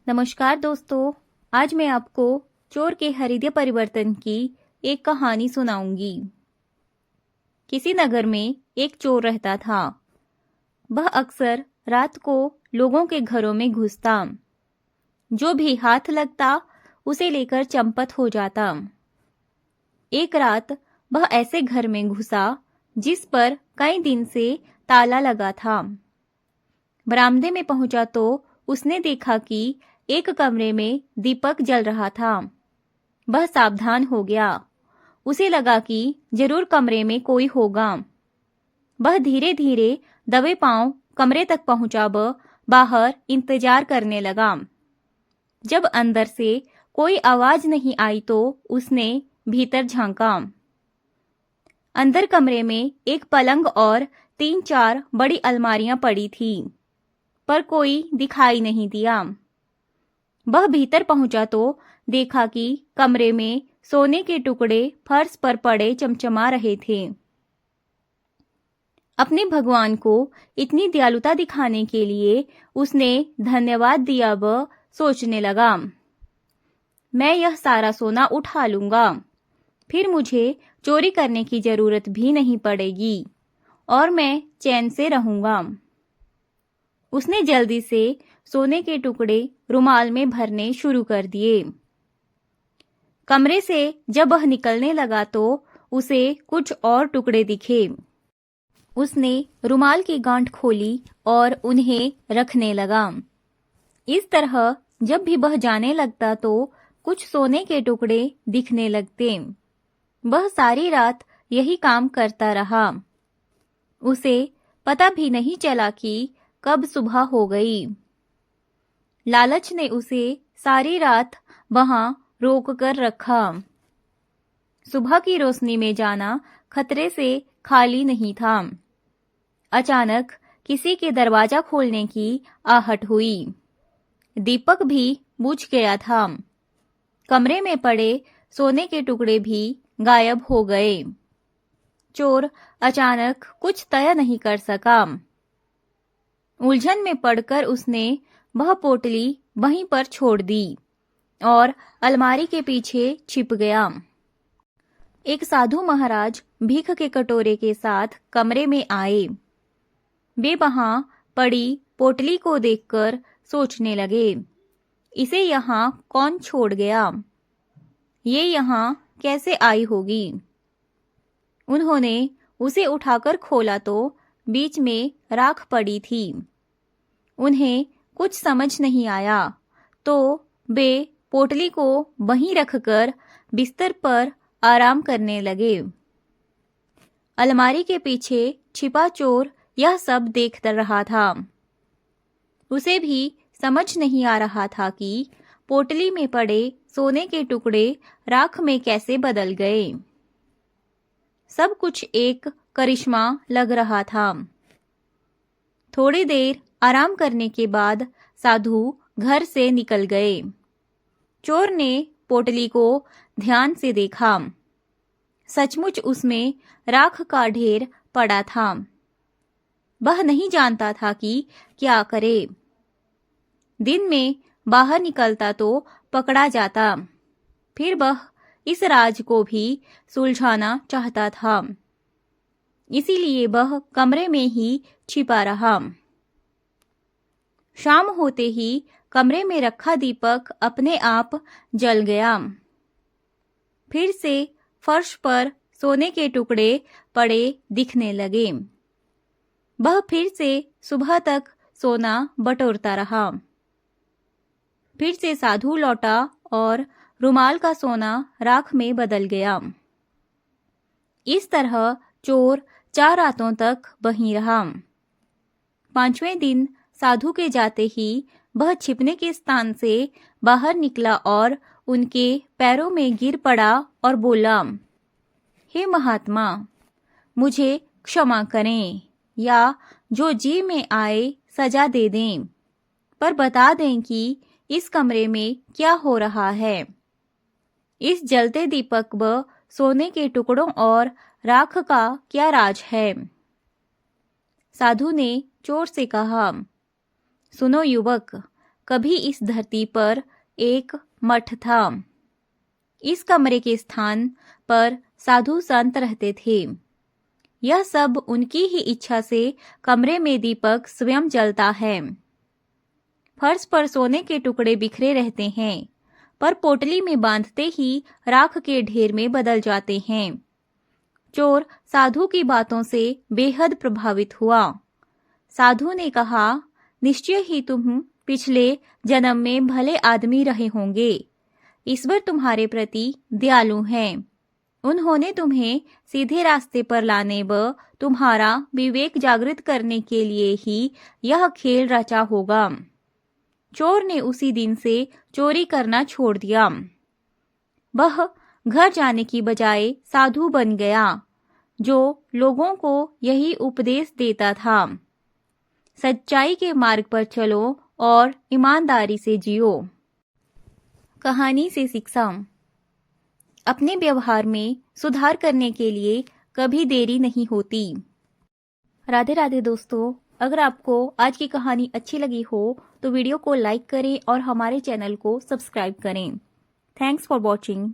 नमस्कार दोस्तों। आज मैं आपको चोर के हृदय परिवर्तन की एक कहानी सुनाऊंगी। किसी नगर में एक चोर रहता था। वह अक्सर रात को लोगों के घरों में घुसता, जो भी हाथ लगता उसे लेकर चंपत हो जाता। एक रात वह ऐसे घर में घुसा जिस पर कई दिन से ताला लगा था। बरामदे में पहुंचा तो उसने देखा कि एक कमरे में दीपक जल रहा था। वह सावधान हो गया। उसे लगा कि जरूर कमरे में कोई होगा। वह धीरे धीरे दबे पांव कमरे तक पहुंचा व बाहर इंतजार करने लगा। जब अंदर से कोई आवाज नहीं आई तो उसने भीतर झांका। अंदर कमरे में एक पलंग और 3-4 बड़ी अलमारियां पड़ी थी, पर कोई दिखाई नहीं दिया। वह भीतर पहुंचा तो देखा कि कमरे में सोने के टुकड़े फर्श पर पड़े चमचमा रहे थे। अपने भगवान को इतनी दयालुता दिखाने के लिए उसने धन्यवाद दिया व सोचने लगा, मैं यह सारा सोना उठा लूंगा, फिर मुझे चोरी करने की जरूरत भी नहीं पड़ेगी और मैं चैन से रहूंगा। उसने जल्दी से सोने के टुकड़े रुमाल में भरने शुरू कर दिए। कमरे से जब वह निकलने लगा तो उसे कुछ और टुकड़े दिखे। उसने रुमाल की गांठ खोली और उन्हें रखने लगा। इस तरह जब भी वह जाने लगता तो कुछ सोने के टुकड़े दिखने लगते। वह सारी रात यही काम करता रहा। उसे पता भी नहीं चला कि कब सुबह हो गई। लालच ने उसे सारी रात वहां रोक कर रखा। सुबह की रोशनी में जाना खतरे से खाली नहीं था। अचानक किसी के दरवाजा खोलने की आहट हुई। दीपक भी बुझ गया था। कमरे में पड़े सोने के टुकड़े भी गायब हो गए। चोर अचानक कुछ तय नहीं कर सका। उलझन में पड़कर उसने वह पोटली वहीं पर छोड़ दी और अलमारी के पीछे छिप गया। एक साधु महाराज भीख के कटोरे के साथ कमरे में आए। वे वहां पड़ी पोटली को देखकर सोचने लगे, इसे यहाँ कौन छोड़ गया? ये यहाँ कैसे आई होगी? उन्होंने उसे उठाकर खोला तो बीच में राख पड़ी थी। उन्हें कुछ समझ नहीं आया तो वे पोटली को वहीं रखकर बिस्तर पर आराम करने लगे। अलमारी के पीछे छिपा चोर यह सब देख रहा था। उसे भी समझ नहीं आ रहा था कि पोटली में पड़े सोने के टुकड़े राख में कैसे बदल गए। सब कुछ एक करिश्मा लग रहा था। थोड़ी देर आराम करने के बाद साधु घर से निकल गए। चोर ने पोटली को ध्यान से देखा। सचमुच उसमें राख का ढेर पड़ा था। वह नहीं जानता था कि क्या करे। दिन में बाहर निकलता तो पकड़ा जाता। फिर वह इस राज को भी सुलझाना चाहता था। इसीलिए वह कमरे में ही छिपा रहा। शाम होते ही कमरे में रखा दीपक अपने आप जल गया। फिर से फर्श पर सोने के टुकड़े पड़े दिखने लगे। वह फिर से सुबह तक सोना बटोरता रहा। फिर से साधु लौटा और रुमाल का सोना राख में बदल गया। इस तरह चोर 4 रातों तक वहीं रहा। 5वें दिन साधु के जाते ही वह छिपने के स्थान से बाहर निकला और उनके पैरों में गिर पड़ा और बोला, हे महात्मा, मुझे क्षमा करें या जो जी में आए सजा दे दें, पर बता दें कि इस कमरे में क्या हो रहा है। इस जलते दीपक व सोने के टुकड़ों और राख का क्या राज है? साधु ने चोर से कहा, सुनो युवक, कभी इस धरती पर एक मठ था। इस कमरे के स्थान पर साधु संत रहते थे। यह सब उनकी ही इच्छा से कमरे में दीपक स्वयं जलता है। फर्श पर सोने के टुकड़े बिखरे रहते हैं, पर पोटली में बांधते ही राख के ढेर में बदल जाते हैं। चोर साधु की बातों से बेहद प्रभावित हुआ। साधु ने कहा, निश्चय ही तुम पिछले जन्म में भले आदमी रहे होंगे। ईश्वर तुम्हारे प्रति दयालु हैं। उन्होंने तुम्हें सीधे रास्ते पर लाने व तुम्हारा विवेक जागृत करने के लिए ही यह खेल रचा होगा। चोर ने उसी दिन से चोरी करना छोड़ दिया। वह घर जाने की बजाय साधु बन गया, जो लोगों को यही उपदेश देता था, सच्चाई के मार्ग पर चलो और ईमानदारी से जियो। कहानी से शिक्षा। अपने व्यवहार में सुधार करने के लिए कभी देरी नहीं होती। राधे राधे दोस्तों, अगर आपको आज की कहानी अच्छी लगी हो तो वीडियो को लाइक करें और हमारे चैनल को सब्सक्राइब करें। Thanks for watching.